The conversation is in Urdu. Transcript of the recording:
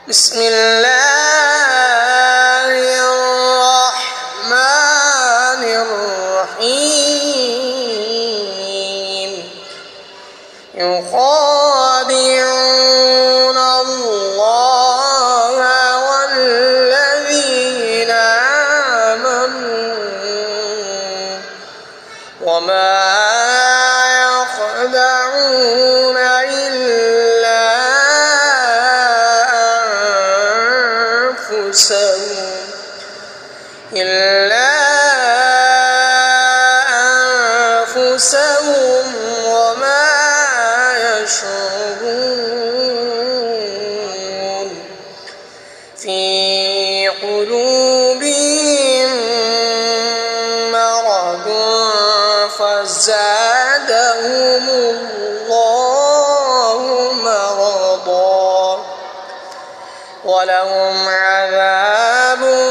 بسم الله الرحمن الرحيم يخادعون الله والذين آمنوا وما يخدعون إلا أنفسهم وما يشعرون في قلوبهم مرض فزادهم الله مرضا ولهم عذاب